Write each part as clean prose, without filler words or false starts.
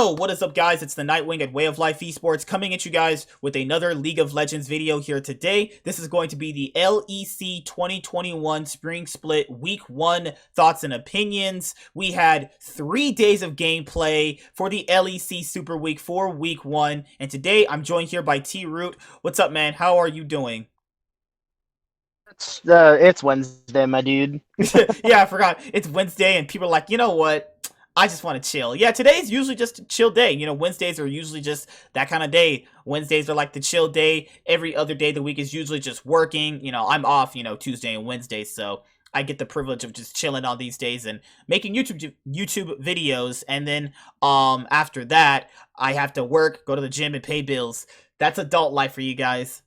Yo, what is up, guys? It's the Nightwing at Way of Life Esports coming at you guys with another League of Legends video here today. This is going to be the LEC 2021 Spring Split Week 1 thoughts and opinions. We had 3 days of gameplay for the LEC Super Week for Week 1, and today I'm joined here by T-Root. What's up, man? How are you doing? It's Wednesday, my dude. Yeah, I forgot. It's Wednesday, and people are like, you know what? I just want to chill. Yeah, today's usually just a chill day. You know, Wednesdays are usually just that kind of day. Wednesdays are like the chill day. Every other day of the week is usually just working. You know, I'm off, Tuesday and Wednesday, so I get the privilege of just chilling on these days and making YouTube videos. And then after that, I have to work, go to the gym, and pay bills. That's adult life for you guys.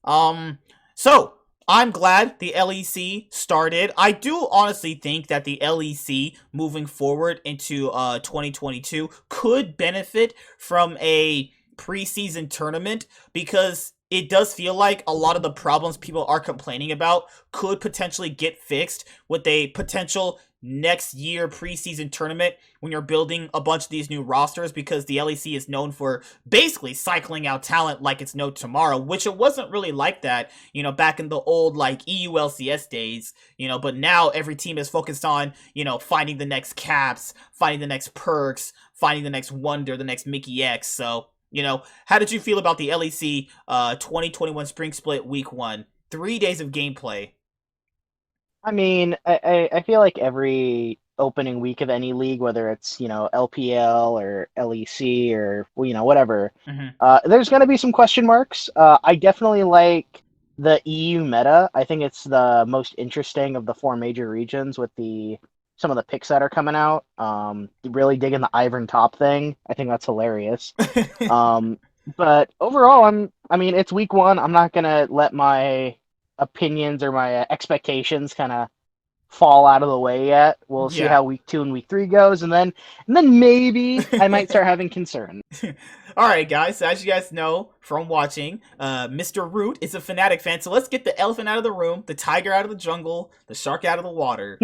So I'm glad the LEC started. I do honestly think that the LEC moving forward into 2022 could benefit from a preseason tournament, because it does feel like a lot of the problems people are complaining about could potentially get fixed with a potential next year preseason tournament when you're building a bunch of these new rosters, because the LEC is known for basically cycling out talent like it's no tomorrow, which it wasn't really like that, back in the old like EULCS days, but now every team is focused on, finding the next Caps, finding the next Perks, finding the next Wonder, the next Mickey X. So, how did you feel about the LEC 2021 Spring Split Week 1? 3 days of gameplay. I mean, I feel like every opening week of any league, whether it's, LPL or LEC or, whatever, Mm-hmm. there's going to be some question marks. I definitely like the EU meta. I think it's the most interesting of the four major regions with some of the picks that are coming out. Really digging the Iron Top thing. I think that's hilarious. But overall, I mean, it's week 1. I'm not going to let my opinions or my expectations kind of fall out of the way yet. We'll see Yeah. how week 2 and week 3 goes, and then maybe I might start having concern. All right, guys. So as you guys know from watching, Mr. Root is a Fnatic fan. So let's get the elephant out of the room, the tiger out of the jungle, the shark out of the water.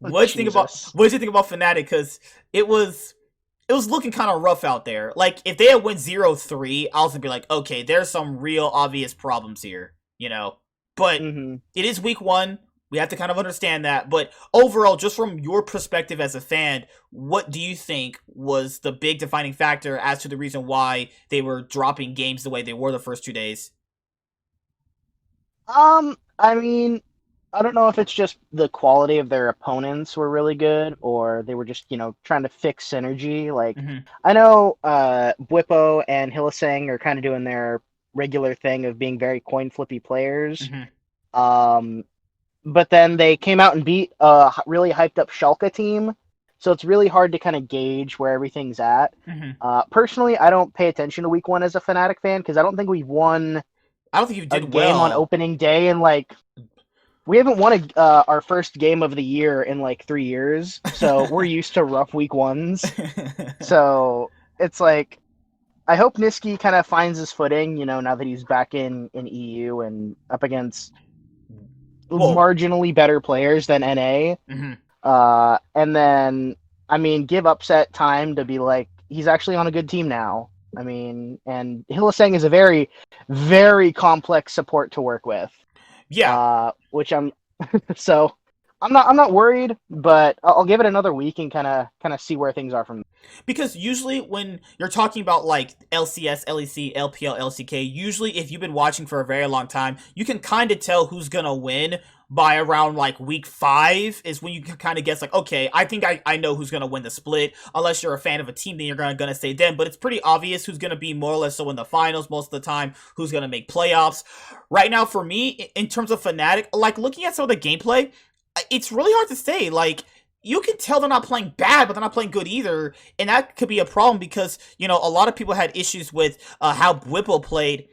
What do you think about Jesus. Fnatic? Because it was looking kind of rough out there. Like, if they had went 0-3, I was gonna be like, okay, there's some real obvious problems here, But Hmm. it is week 1. We have to kind of understand that. But overall, just from your perspective as a fan, what do you think was the big defining factor as to the reason why they were dropping games the way they were the first 2 days? I mean, I don't know if it's just the quality of their opponents were really good, or they were just, trying to fix synergy. Like, Mm-hmm. I know Bwipo and Hillisang are kind of doing their regular thing of being very coin flippy players. Mm-hmm. Um, but then they came out and beat a really hyped up Schalke team. So it's really hard to kind of gauge where everything's at. Mm-hmm. Personally, I don't pay attention to week 1 as a Fnatic fan because I don't think we've won I don't think you a did game on well. opening day in like we haven't won our first game of the year in like 3 years, so we're used to rough week 1s. So it's like I hope Niski kind of finds his footing, now that he's back in EU and up against Whoa. marginally better players than NA. Mm-hmm. And then I mean, give Upset time to be like he's actually on a good team now. I mean, and Hillisang is a very, very complex support to work with. Yeah. Which so I'm not worried, but I'll give it another week and kind of see where things are from. Because usually when you're talking about like LCS, LEC, LPL, LCK, usually if you've been watching for a very long time, you can kind of tell who's gonna win by around like week 5 is when you can kind of guess like, okay, I think I know who's gonna win the split. Unless you're a fan of a team, then you're gonna say them. But it's pretty obvious who's gonna be more or less so in the finals most of the time, who's gonna make playoffs. Right now, for me, in terms of Fnatic, like looking at some of the gameplay, it's really hard to say. Like, you can tell they're not playing bad, but they're not playing good either, and that could be a problem because a lot of people had issues with how Whipple played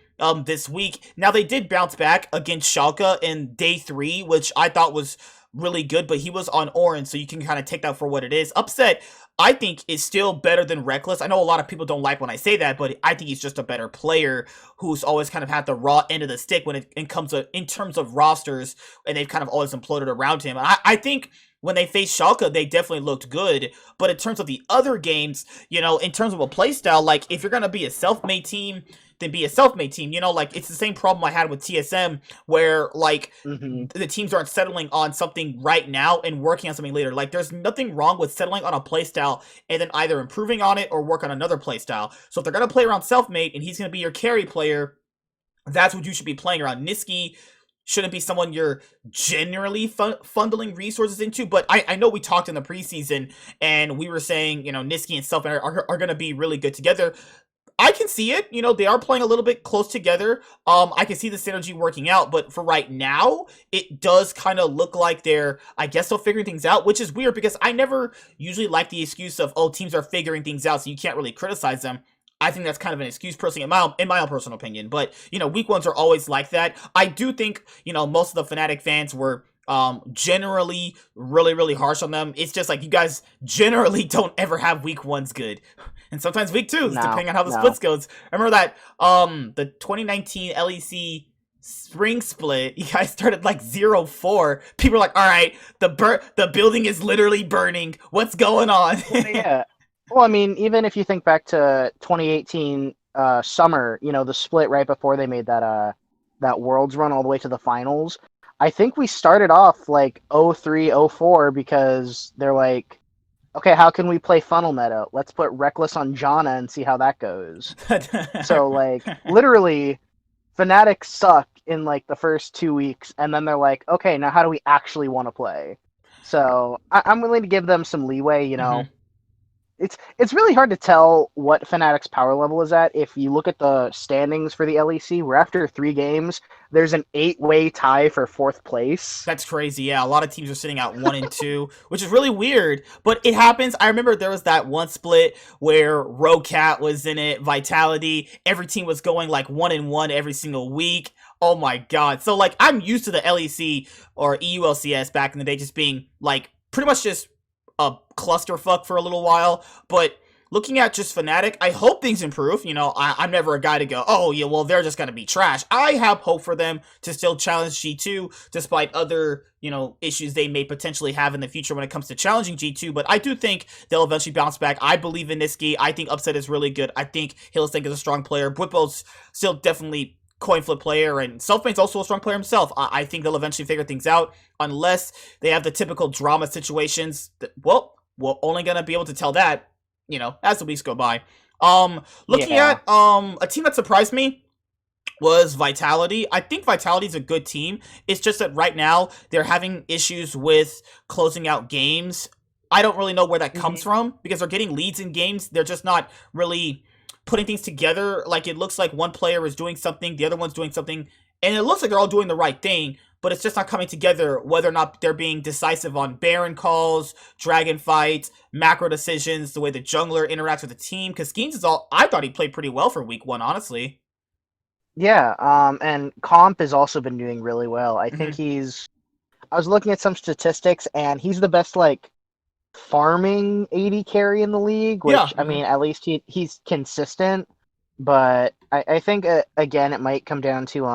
this week. Now they did bounce back against Schalke in day 3, which I thought was really good, but he was on orange, so you can kind of take that for what it is. Upset, I think, is still better than Reckless. I know a lot of people don't like when I say that, but I think he's just a better player who's always kind of had the raw end of the stick when it comes to in terms of rosters, and they've kind of always imploded around him. I think when they faced Schalke, they definitely looked good. But in terms of the other games, in terms of a playstyle, like if you're gonna be a self-made team, then be a self-made team. Like it's the same problem I had with TSM, where like Hmm. the teams aren't settling on something right now and working on something later. Like there's nothing wrong with settling on a playstyle and then either improving on it or work on another playstyle. So if they're gonna play around self-made and he's gonna be your carry player, that's what you should be playing around. Niski shouldn't be someone you're generally funneling resources into, but I know we talked in the preseason and we were saying, Niski and Self are going to be really good together. I can see it. They are playing a little bit close together. I can see the synergy working out, but for right now, it does kind of look like they're, I guess, still figuring things out, which is weird because I never usually like the excuse of, oh, teams are figuring things out, so you can't really criticize them. I think that's kind of an excuse, personally, in my own personal opinion. But week ones are always like that. I do think most of the Fnatic fans were generally really really harsh on them. It's just like you guys generally don't ever have week ones good, and sometimes week twos, No, depending on how the no. splits goes. I remember that the 2019 LEC spring split, you guys started like 0-4. People are like, all right, the building is literally burning, what's going on? Well, yeah. Well, I mean, even if you think back to 2018 summer, the split right before they made that Worlds run all the way to the finals, I think we started off like 0-3, 0-4 because they're like, okay, how can we play funnel meta? Let's put Reckless on Janna and see how that goes. So like literally, Fnatic suck in like the first 2 weeks, and then they're like, okay, now how do we actually want to play? So I'm willing to give them some leeway. Mhm. It's really hard to tell what Fnatic's power level is at. If you look at the standings for the LEC, we're after 3 games. There's an 8-way tie for 4th place. That's crazy. Yeah, a lot of teams are sitting at 1-2, which is really weird, but it happens. I remember there was that one split where Rocat was in it, Vitality. Every team was going like 1-1 every single week. Oh my god. So like I'm used to the LEC or EULCS back in the day just being like pretty much just a clusterfuck for a little while, but looking at just Fnatic, I hope things improve. I'm never a guy to go, oh, yeah, well, they're just going to be trash. I have hope for them to still challenge G2, despite other, issues they may potentially have in the future when it comes to challenging G2, but I do think they'll eventually bounce back. I believe in Niski. I think Upset is really good. I think Hillsink is a strong player. Bwipo's still definitely coin flip player, and Selfmade's also a strong player himself. I think they'll eventually figure things out, unless they have the typical drama situations. Well, we're only going to be able to tell that as the weeks go by. Looking Yeah. at a team that surprised me was Vitality. I think Vitality's a good team. It's just that right now they're having issues with closing out games. I don't really know where that comes from because they're getting leads in games. They're just not really putting things together. Like it looks like one player is doing something, the other one's doing something, and it looks like they're all doing the right thing, but it's just not coming together, whether or not they're being decisive on Baron calls, dragon fights, macro decisions, the way the jungler interacts with the team. Because Skeens I thought he played pretty well for week one, honestly. Yeah, and Comp has also been doing really well. I think I was looking at some statistics, and he's the best, like, farming AD carry in the league, which, Yeah. I mean, at least he's consistent, but I think, again, it might come down to,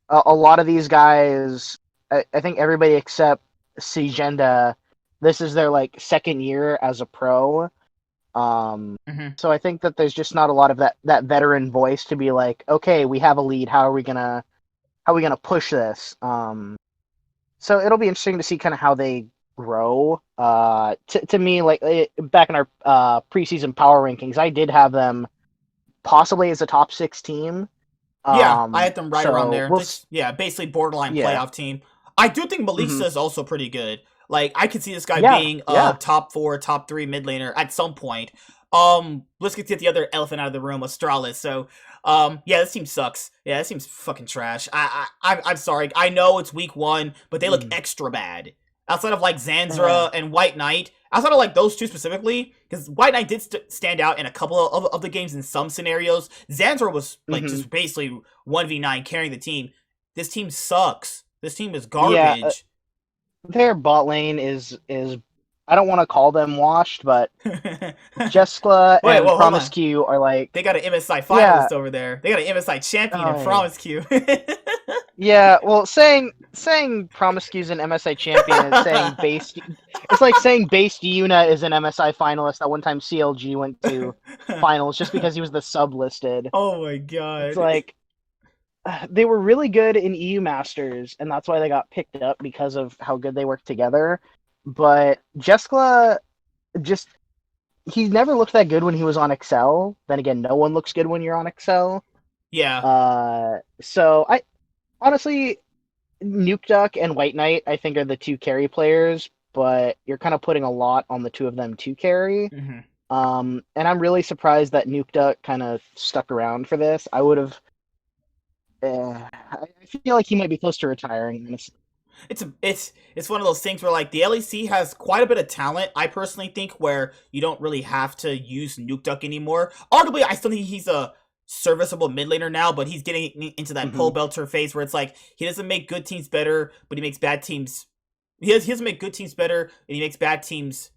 a lot of these guys, I think everybody except Cgenda, this is their, like, second year as a pro. So I think that there's just not a lot of that veteran voice to be like, okay, we have a lead. How are we gonna push this? So it'll be interesting to see kind of how they grow. To me, like back in our preseason power rankings, I did have them possibly as a top 6 team. Yeah, I had them right around there. We'll, Basically borderline yeah. playoff team. I do think Melissa is also pretty good. Like, I could see this guy Yeah, being a yeah. top 4, top 3 mid laner at some point. Let's get the other elephant out of the room, Astralis. So, yeah, this team sucks. Yeah, this team's fucking trash. I'm sorry. I know it's week 1, but they look extra bad. Outside of, like, Zanzra and White Knight, outside of, like, those two specifically, because White Knight did stand out in a couple of the games in some scenarios. Zanzra was, like, just basically 1v9 carrying the team. This team sucks. This team is garbage. their bot lane is I don't want to call them washed, but Wait, Jeskla and well, hold on. Promiscu are like, They got an MSI yeah, finalist over there. They got an MSI champion in oh, Promise Q. yeah. Well, saying Promiscu's an MSI champion is saying base. It's like saying Based Yuna is an MSI finalist that one time CLG went to finals just because he was the sub listed. Oh my It's god. like they were really good in EU Masters, and that's why they got picked up because of how good they worked together. But Jeskla just he never looked that good when he was on Excel. Then again, no one looks good when you're on Excel. Yeah. So I honestly Nuke Duck and White Knight I think are the two carry players, but you're kind of putting a lot on the two of them to carry. Hmm. And I'm really surprised that Nuke Duck kind of stuck around for this. I would have. I feel like he might be close to retiring. Honestly. It's one of those things where like the LEC has quite a bit of talent. I personally think where you don't really have to use Nuke Duck anymore. Arguably, I still think he's a serviceable mid laner now, but he's getting into that Mm-hmm. pole belter phase where it's like he doesn't make good teams better, but he makes bad teams. He doesn't make good teams better, and he makes bad teams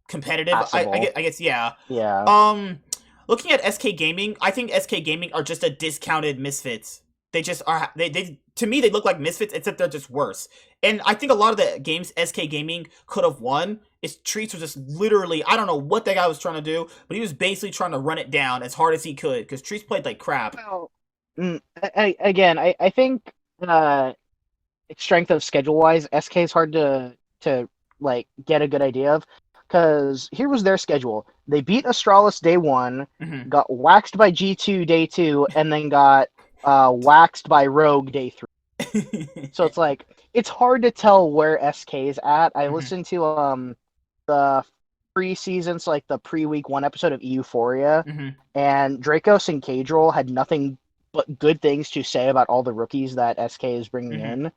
competitive. Passable. I guess yeah. Yeah. Um, Looking at SK Gaming, I think SK Gaming are just a discounted Misfits. They just are. They to me they look like Misfits, except they're just worse. And I think a lot of the games SK Gaming could have won. Is Treats was just literally I don't know what that guy was trying to do, but he was basically trying to run it down as hard as he could because Treats played like crap. Well, again, I think uh, strength of schedule wise, SK is hard to like get a good idea of because here was their schedule. They beat Astralis day one, Hmm. got waxed by G2 day two, and then got waxed by Rogue day three. So it's like it's hard to tell where SK is at. I Hmm. listened to the pre-seasons, like the pre-week one episode of Euphoria, Hmm. and Dracos and Cadril had nothing but good things to say about all the rookies that SK is bringing Hmm. in.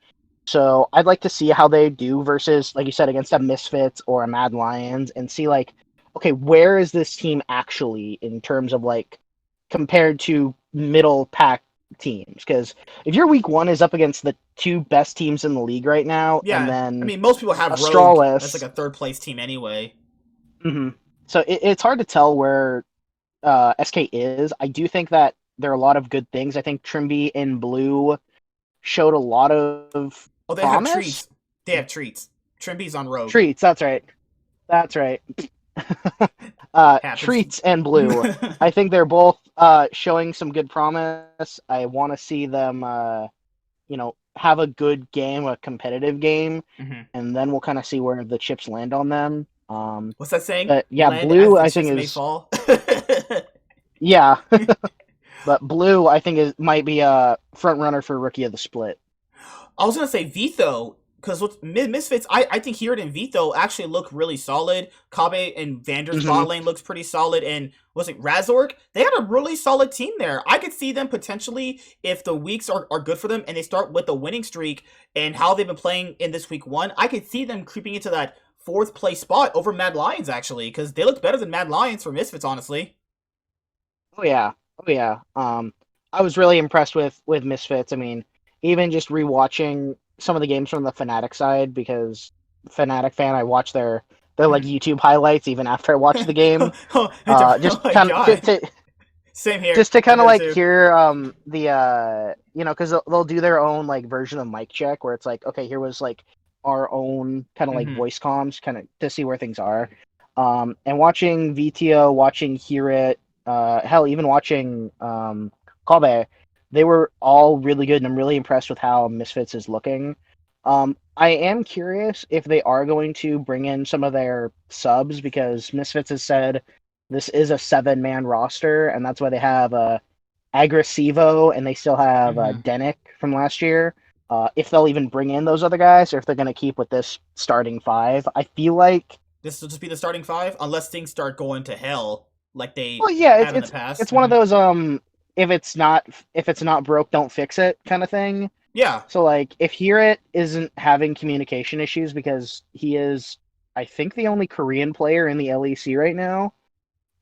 So I'd like to see how they do versus, like you said, against a Misfits or a Mad Lions, and see like, okay, where is this team actually in terms of like compared to middle pack teams? Because if your week one is up against the two best teams in the league right now, and Yeah, I then mean most people have Rogue as like Astralis, a third place team anyway. mhm. So it's hard to tell where SK is. I do think that there are a lot of good things. I think Trimby in blue showed a lot of Oh, they have promise. Treats. They have Treats. Trimby's on Rogue. Treats, that's right. That's right. Happens. Treats and blue. I think they're both showing some good promise. I want to see them, have a good game, a competitive game, Hmm. and then we'll kind of see where the chips land on them. What's that saying? But yeah, Land as blue the I think chips may is fall. yeah, but blue I think is might be a front runner for rookie of the split. I was gonna say Vitho because with Misfits, I think Hirt and Vitho actually look really solid. Kabe and Vander's Hmm. bot lane looks pretty solid, and was it Razork? They had a really solid team there. I could see them potentially if the weeks are good for them and they start with a winning streak and how they've been playing in this week one. I could see them creeping into that fourth place spot over Mad Lions actually because they looked better than Mad Lions for Misfits honestly. Oh yeah, oh yeah. I was really impressed with Misfits. I mean, even just rewatching some of the games from the Fnatic side because Fnatic fan, I watch their like YouTube highlights even after I watch the game. Oh Just my kind of god. Same here. just to Same kind of here like too. hear the because they'll do their own like version of mic check where it's like, okay, here was like our own kind of like Hmm. voice comms kind of to see where things are. And watching VTO, watching Hear It, hell, even watching Kobe, they were all really good, and I'm really impressed with how Misfits is looking. I am curious if they are going to bring in some of their subs because Misfits has said this is a 7-man roster, and that's why they have Agressivo and they still have Hmm. Denick from last year. If they'll even bring in those other guys, or if they're going to keep with this starting five, I feel like. This will just be the starting five, unless things start going to hell like they Well, yeah, have in the past. it's one of those if it's not broke, don't fix it kind of thing. Yeah, So like if Hear It isn't having communication issues because he is I think the only Korean player in the LEC right now.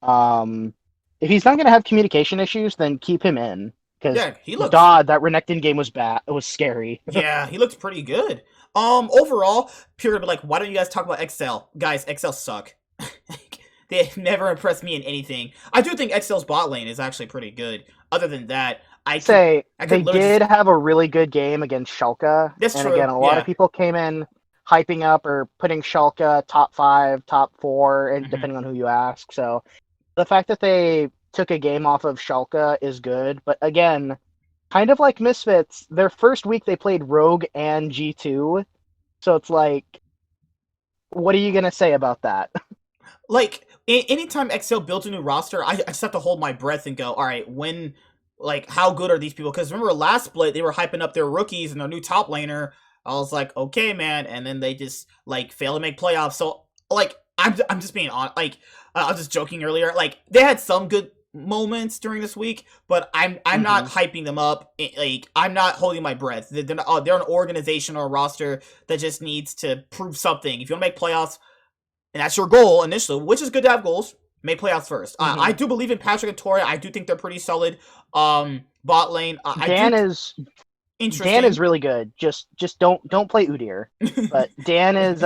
Um if he's not gonna have communication issues, then keep him in. Because yeah, he looks. God, that Renekton game was bad. It was scary. Yeah, he looks pretty good. Overall, people are gonna be like, why don't you guys talk about Excel? Guys, Excel suck. They never impressed me in anything. I do think Excel's bot lane is actually pretty good. Other than that, Say I they could literally just. did have a really good game against Schalke, That's and again, true. a lot of Yeah. people came in hyping up or putting Schalke top 5, top 4, and Hmm. depending on who you ask. So the fact that they took a game off of Schalke is good, but again, kind of like Misfits, their first week they played Rogue and G2, so it's like, what are you gonna say about that? Like anytime Excel builds a new roster, I just have to hold my breath and go, all right, when, like, how good are these people? Because remember last split, they were hyping up their rookies and their new top laner. I was like, okay, man, and then they just like fail to make playoffs. So like, I'm just being on. Like, I was just joking earlier. Like, they had some good moments during this week, but I'm not Hmm. hyping them up. Like, I'm not holding my breath. They're an organization or a roster that just needs to prove something. If you want to make playoffs, and that's your goal initially, which is good to have goals. Make playoffs first. I Hmm. do believe in Patrick and Torre. I do think they're pretty solid. Bot lane. I do Dan is Dan is interesting. really good. Just don't play Udyr. But Dan is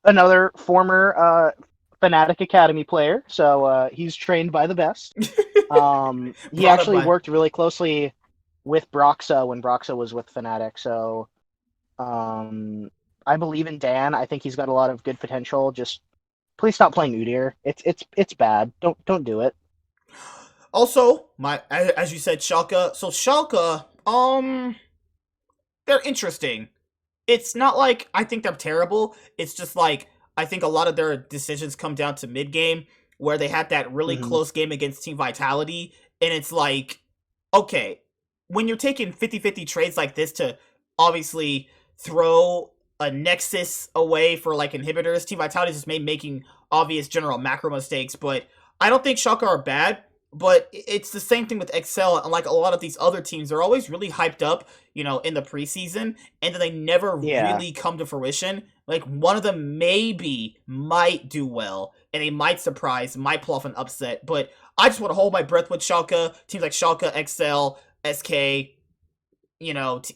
another former Fnatic Academy player, so he's trained by the best. He Brought up actually by. worked really closely with Broxa when Broxa was with Fnatic, so um, I believe in Dan. I think he's got a lot of good potential. Just please stop playing Udyr. It's bad. Don't do it. Also, my as you said, Schalke. So Schalke, they're interesting. It's not like I think they're terrible. It's just like I think a lot of their decisions come down to mid game where they had that really Hmm. close game against Team Vitality, and it's like, okay, when you're taking 50-50 trades like this to obviously throw a nexus away for like inhibitors, Team Vitality just making obvious general macro mistakes, but I don't think Schalke are bad. But it's the same thing with Excel, and like a lot of these other teams, they're always really hyped up, in the preseason, and then they never Yeah. really come to fruition. Like one of them maybe might do well, and they might surprise, might pull off an upset. But I just want to hold my breath with Schalke, teams like Schalke, XL, SK,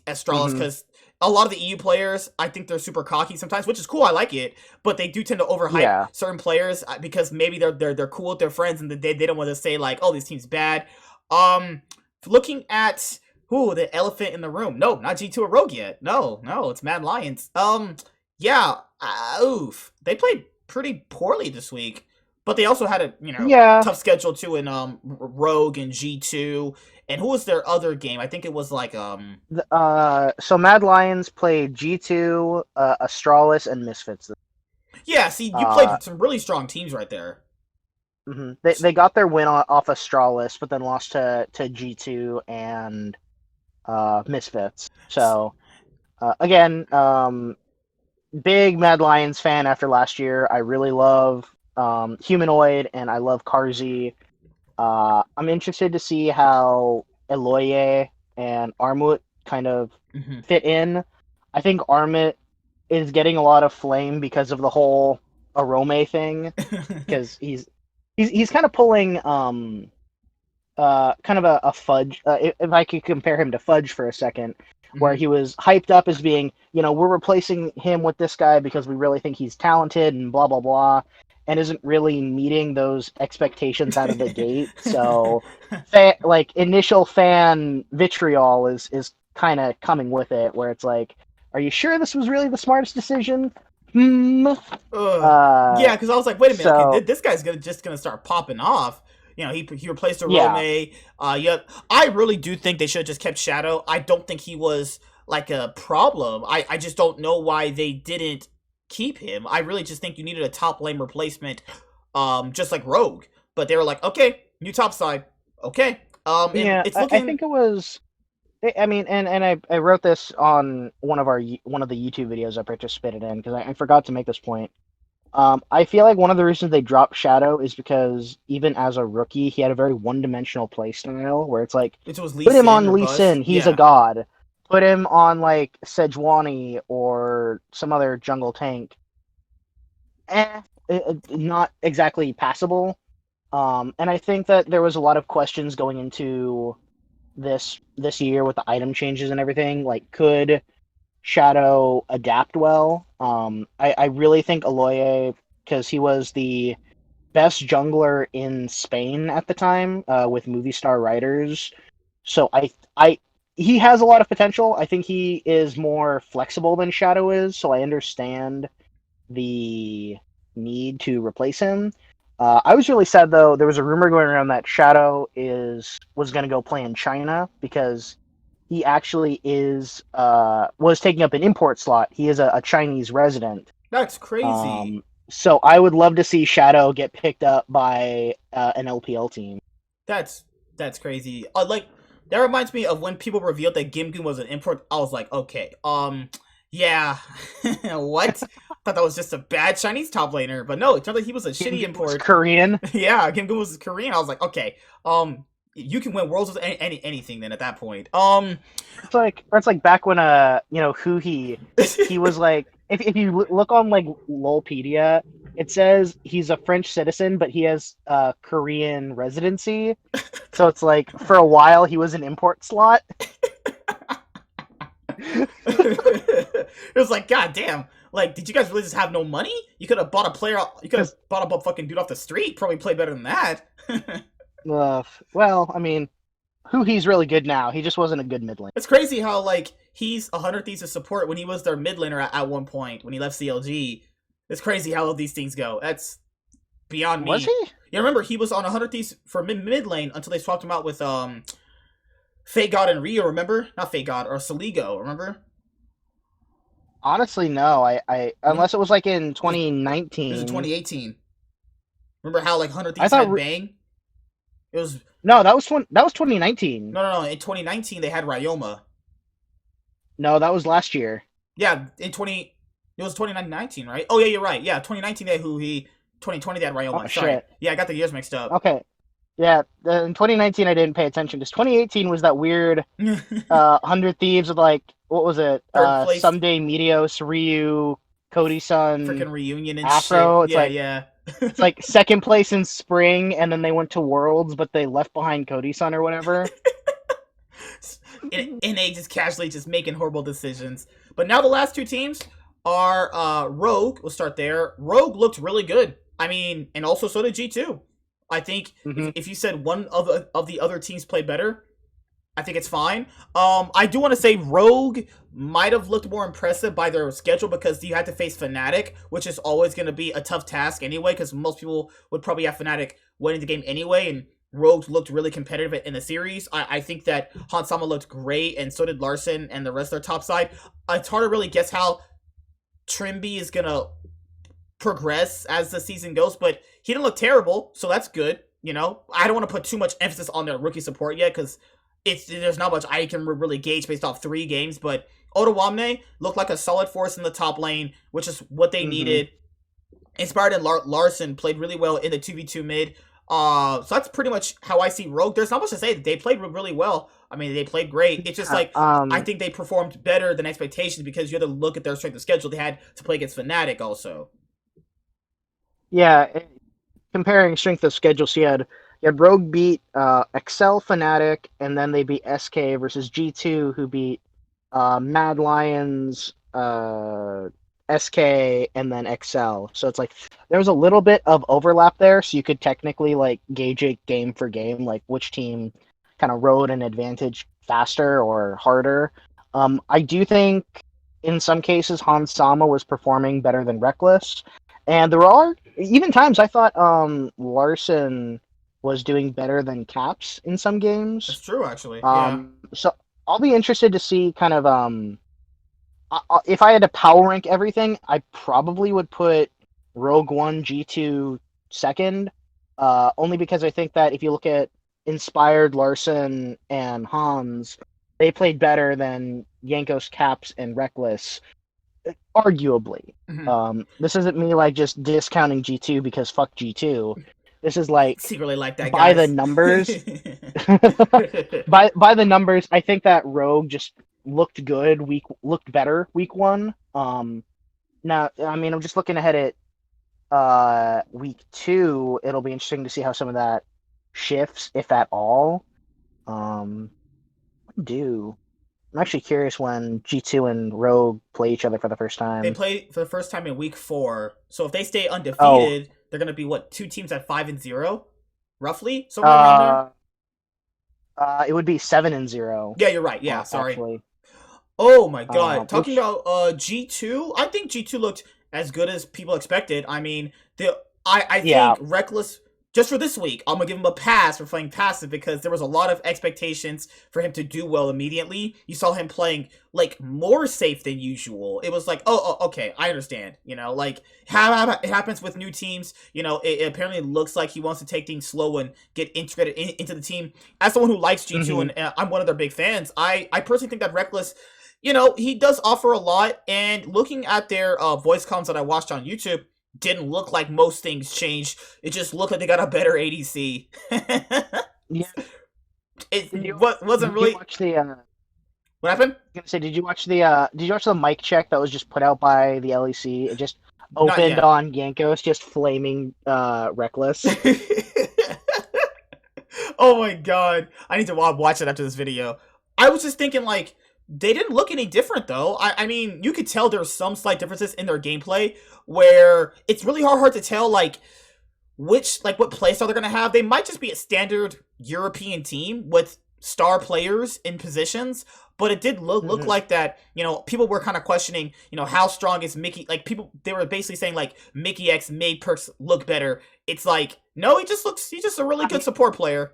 Astralis, Hmm. because a lot of the EU players, I think they're super cocky sometimes, which is cool. I like it, but they do tend to overhype Yeah. certain players because maybe they're cool with their friends and they don't want to say like, oh, this team's bad. Um, looking at who the elephant in the room. No, not G2 or Rogue yet. No, no, it's Mad Lions. Yeah, oof, they played pretty poorly this week, but they also had a Yeah. tough schedule too in Rogue and G2. And who was their other game? I think it was like So Mad Lions played G2, Astralis, and Misfits. yeah. See, you played Uh, with some really strong teams right there. they got their win off Astralis, but then lost to G2 and Misfits. So again, big Mad Lions fan after last year. I really love Humanoid and I love Karzi. I'm interested to see how Eloye and Armut kind of Hmm. fit in. I think Armut is getting a lot of flame because of the whole Arome thing, because he's kind of pulling kind of a Fudge. If I could compare him to Fudge for a second, where Hmm. he was hyped up as being, we're replacing him with this guy because we really think he's talented and blah blah blah, and isn't really meeting those expectations out of the gate. So, like initial fan vitriol is kind of coming with it, where it's like, are you sure this was really the smartest decision? Hmm. Ugh. Uh. Yeah, because I was like, wait a minute, okay, So this guy's gonna start popping off. He replaced yeah. Rome. Yeah, I really do think they should have just kept Shadow. I don't think he was like a problem. I just don't know why they didn't keep him. I really just think you needed a top lane replacement, just like Rogue. But they were like, okay, new top side, okay. And Yeah, it's I looking. think it was. I mean, and I wrote this on one of the YouTube videos I participated in because I forgot to make this point. I feel like one of the reasons they dropped Shadow is because even as a rookie, he had a very one-dimensional play style where it's like, It was Lee put him Sin on or Lee bust. Sin, he's a Yeah. god. Put him on like Sejuani or some other jungle tank, not exactly passable. And I think that there was a lot of questions going into this year with the item changes and everything. Like, could Shadow adapt well. I really think Aloye, because he was the best jungler in Spain at the time with movie star writers. So he has a lot of potential. I think he is more flexible than Shadow is, so I understand the need to replace him. I was really sad though. There was a rumor going around that Shadow was going to go play in China because he actually is was taking up an import slot. He is a Chinese resident. That's crazy. So I would love to see Shadow get picked up by an LPL team. That's that's crazy. Like that reminds me of when people revealed that Gimgoon was an import. I was like, okay, yeah, what? Thought that was just a bad Chinese top laner, but no, it turned out he was a shitty Gimgoon was import. Korean. Yeah, Gimgoon was Korean. I was like, okay, you can win worlds with anything. Then at that point, It's like back when who he was like if you look on like Lolpedia, it says he's a French citizen, but he has Korean residency. So it's like for a while he was an import slot. it was like, god damn. Like, did you guys really just have no money? You could have bought a player. You could have bought a fucking dude off the street. Probably play better than that. Well, I mean, who he's really good now. He just wasn't a good mid lane. It's crazy how like he's 100 Thieves of support when he was their mid laner at one point when he left CLG. It's crazy how these things go. That's beyond me. Was he? Yeah, remember he was on 100 Thieves for mid lane until they swapped him out with Fate God and Rio. Remember? Not Fate God or Saligo. Remember? Honestly, no. I unless it was like in It was in 2019. 2018. Remember how like 100 I Thieves thought had Bang? It was no, that was 2019. no. In 2019 they had Ryoma. No, that was last year. Yeah, it was 2019, right? Oh yeah, you're right. Yeah, 2019 they had who he 2020 they had Oh Ryoma. Sorry. shit. Yeah, I got the years mixed up. Okay. Yeah, in 2019 I didn't pay attention because 2018 was that weird 100 Thieves with like what was it? Third place Someday Meteos, Ryu, Cody Sun, freaking reunion and shit. Afro. Yeah, yeah. It's like second place in spring, and then they went to Worlds, but they left behind Cody Sun or whatever. NA just casually just making horrible decisions. But now the last two teams are Rogue. We'll start there. Rogue looked really good. I mean, and also so did G2. I think Mm-hmm. if you said one of the other teams played better, I think it's fine. I do want to say Rogue might have looked more impressive by their schedule because you had to face Fnatic, which is always going to be a tough task anyway, because most people would probably have Fnatic winning the game anyway, and Rogue looked really competitive in the series. I think that Hansama looked great, and so did Larson and the rest of their top side. It's hard to really guess how Trimby is going to progress as the season goes, but he didn't look terrible, so that's good. You know, I don't want to put too much emphasis on their rookie support yet because there's not much I can really gauge based off 3 games, but Otawamne looked like a solid force in the top lane, which is what they needed. Inspired and Larson played really well in the 2v2 mid. So that's pretty much how I see Rogue. There's not much to say. They played really well. I mean, they played great. It's just like I think they performed better than expectations because you have to look at their strength of schedule. They had to play against Fnatic also. Yeah, comparing strength of schedule, so you had Rogue beat Excel Fnatic, and then they beat SK versus G2, who beat Mad Lions, SK, and then Excel. So it's like there was a little bit of overlap there, so you could technically like gauge it game for game, like which team kind of rode an advantage faster or harder. I do think in some cases Hans Sama was performing better than Reckless, and there are even times I thought Larson was doing better than Caps in some That's games. true, actually. Yeah. So I'll be interested to see kind of if I had to power rank everything, I probably would put Rogue One, G2 second, only because I think that if you look at Inspired, Larson, and Hans, they played better than Yankos, Caps, and Reckless, arguably. This isn't me like just discounting G2 because fuck G2. This is like Secretly like that, by guys. the numbers. by the numbers, I think that Rogue just looked good. Looked better week 1. Now I mean I'm just looking ahead at week 2. It'll be interesting to see how some of that shifts, if at all. Do I'm actually curious when G2 and Rogue play each other for the first They time. play for the first time in week 4. So if they stay Oh, undefeated, they're gonna be what, two teams at 5-0, roughly, somewhere around there. uh, it would be 7-0, Yeah, you're right. Yeah, sorry. actually. Oh my god. Talking Which, about G2, I think G2 looked as good as people expected. I mean, I yeah, think Reckless, just for this week, I'm gonna give him a pass for playing passive because there was a lot of expectations for him to do well immediately. You saw him playing like more safe than usual. It was like, okay, I understand. Like how it happens with new teams. It apparently looks like he wants to take things slow and get integrated into the team. As someone who likes G2 hmm and I'm one of their big fans, I personally think that Reckless, he does offer a lot. And looking at their voice comms that I watched on YouTube, didn't look like most things changed. It just looked like they got a better ADC. yeah. It Did you wasn't did you really. watch the? What happened? Gonna say, did you watch the mic check that was just put out by the LEC? It just Not opened yet. on Yankos, just flaming Reckless. Oh my god. I need to watch it after this video. I was just thinking, like, they didn't look any different, though. I mean, you could tell there's some slight differences in their gameplay where it's really hard to tell, like, what playstyle they're gonna have. They might just be a standard European team with star players in positions, but it did look hmm like that. People were kind of questioning, how strong is Mickey? Like people, they were basically saying like Mickey X made Perks look better. It's like no, he's just a really I good mean, support player.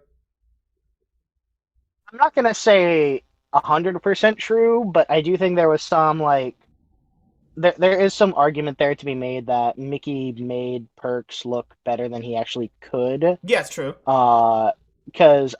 I'm not gonna say 100% true, but I do think there was some like there is some argument there to be made that Mickey made Perks look better than he actually could. Yeah, it's true. Uh, because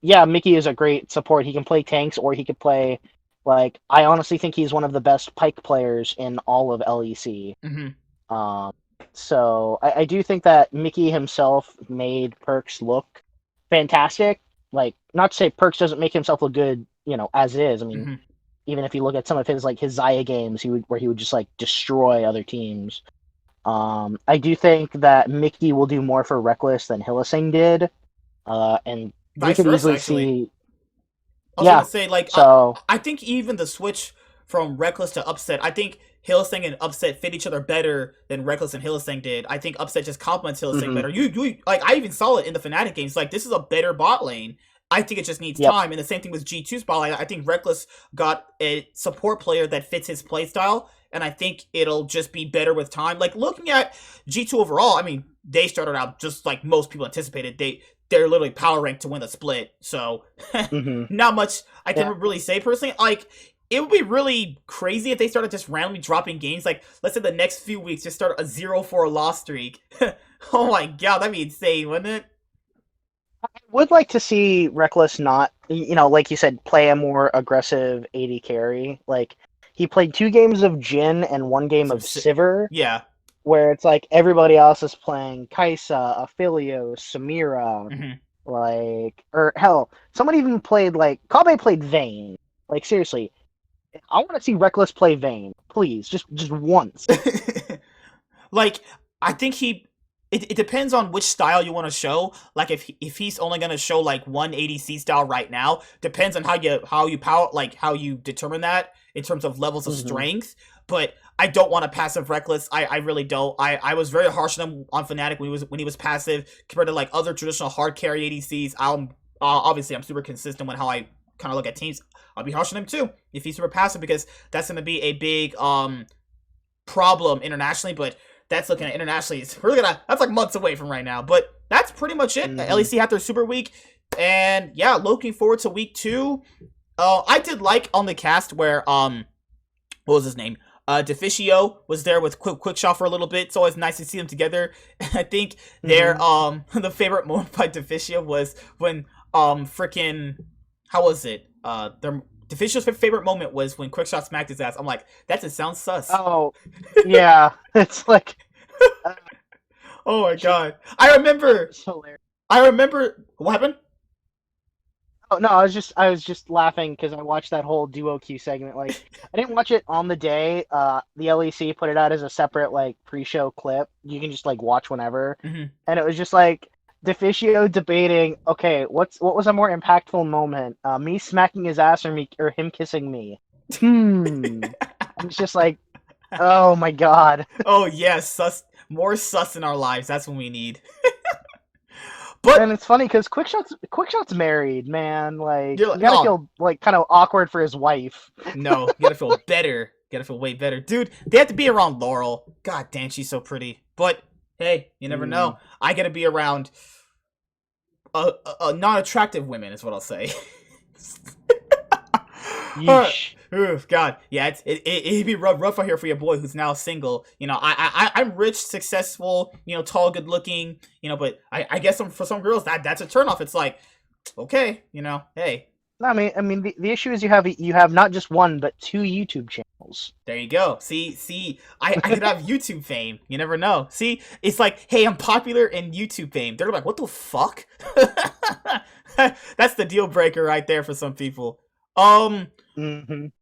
yeah, Mickey is a great support. He can play tanks or he could play like I honestly think he's one of the best Pike players in all of LEC. Hmm. Um, so I do think that Mickey himself made Perks look fantastic. Like, not to say Perks doesn't make himself look good, as is. I mean, Hmm. even if you look at some of his Zaya games, where he would just like destroy other teams. I do think that Mickey will do more for Reckless than Hylissang did, and we Vice could versa, easily actually. see, I was gonna yeah. say, like, So, I think even the switch from Reckless to Upset, I think Hillsang and Upset fit each other better than Reckless and Hillsang did. I think Upset just complements Hillsang mhm, better. You like, I even saw it in the Fnatic games. Like, this is a better bot lane. I think it just needs yep. time. And the same thing with G2's bot lane. I think Reckless got a support player that fits his playstyle, and I think it'll just be better with time. Like, looking at G2 overall, I mean, they started out just like most people anticipated. They're literally power ranked to win the split. So hmm not much I can Yeah. really say personally. Like, it would be really crazy if they started just randomly dropping games. Like, let's say the next few weeks just start a 0-4 loss streak. Oh my god, that'd be insane, wouldn't it? Would like to see Reckless not, like you said, play a more aggressive AD carry. Like, he played 2 games of Jin and 1 game Some of Sivir, yeah. where it's like everybody else is playing Kaisa, Aphilio, Samira, Hmm. like, or hell, someone even played like Kabe played Vayne. Like, seriously, I want to see Reckless play Vayne, please, just once. Like, I think it depends on which style you want to show. Like, if he's only gonna show like one ADC style right now, depends on how you power, like how you determine that in terms of levels of hmm strength. But I don't want a passive Reckless. I really don't. I was very harsh on him on Fnatic when he was passive compared to like other traditional hard carry ADCs. Obviously I'm super consistent with how I kind of look at teams. I'll be harsh on him too if he's super passive because that's gonna be a big problem internationally. But that's looking at internationally. It's really gonna, that's like months away from right now. But that's pretty much it. hmm LEC had their super week, and yeah, looking forward to week 2. I did like on the cast where what was his name? Deficio was there with Quick Shot for a little bit. It's always nice to see them together. I think their hmm the favorite moment by Deficio was when freaking, how was it? Their Deficio's favorite moment was when Quickshot smacked his ass. I'm like, that just sounds sus. Oh, yeah, it's like, uh, Oh my actually, god. I remember. it's hilarious. I remember. What happened? Oh no, I was just laughing because I watched that whole duo queue segment. Like, I didn't watch it on the day. The LEC put it out as a separate like pre-show clip. You can just like watch whenever, Hmm. and it was just like Deficio debating. Okay, what was a more impactful moment? Me smacking his ass or him kissing me? And it's just like, oh my god. Oh yes, more sus in our lives. That's what we need. And But it's funny because Quickshot's married, man. Like you're you like, gotta no, feel like kind of awkward for his wife. no, you gotta feel better. You gotta feel way better, dude. They have to be around Laurel. God damn, she's so pretty. But hey, you never Mm. know. I gotta be around non-attractive women, is what I'll say. Alright. Yeesh. Oof, God, yeah, it'd be rough out here for your boy who's now single. You know, I'm rich, successful, you know, tall, good looking, you know, but I guess for some girls that's a turnoff. It's like, okay, you know, hey, No, I mean, the issue is you have not just one but two YouTube channels. there you go. See, I could have YouTube fame. You never know. See, it's like, hey, I'm popular in YouTube fame. They're like, what the fuck? That's the deal breaker right there for some people. Hmm.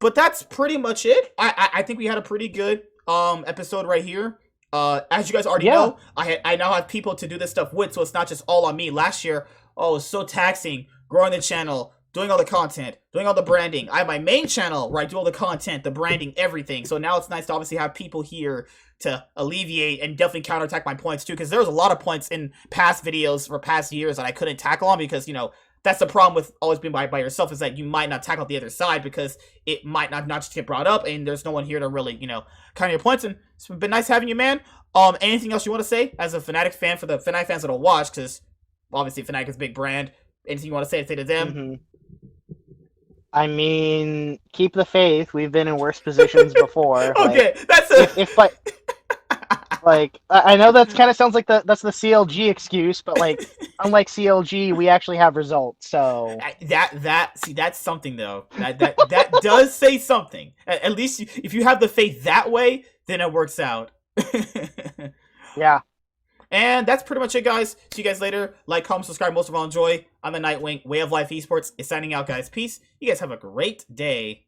But that's pretty much it. I think we had a pretty good episode right here. As you guys already Yeah. know, I now have people to do this stuff with, so it's not just all on me. Last year, oh, it was so taxing growing the channel, doing all the content, doing all the branding. I have my main channel where I do all the content, the branding, everything. So now it's nice to obviously have people here to alleviate and definitely counterattack my points too, because there was a lot of points in past videos for past years that I couldn't tackle on because, you know, that's the problem with always being by yourself, is that you might not tackle the other side because it might not just get brought up and there's no one here to really, you know, counter your points. And it's been nice having you, man. Anything else you want to say as a Fnatic fan for the Fnatic fans that'll watch, because obviously Fnatic is a big brand. Anything you want to say to them? Hmm. I mean, keep the faith. We've been in worse positions before. Okay, Like, that's a if by like, I know that kind of sounds like that's the CLG excuse, but like, unlike CLG, we actually have results. So see, that's something though. That does say something. At least if you have the faith that way, then it works out. yeah. And that's pretty much it, guys. See you guys later. Like, comment, subscribe. Most of all, enjoy. I'm the Nightwing. Way of Life Esports is signing out, guys. Peace. You guys have a great day.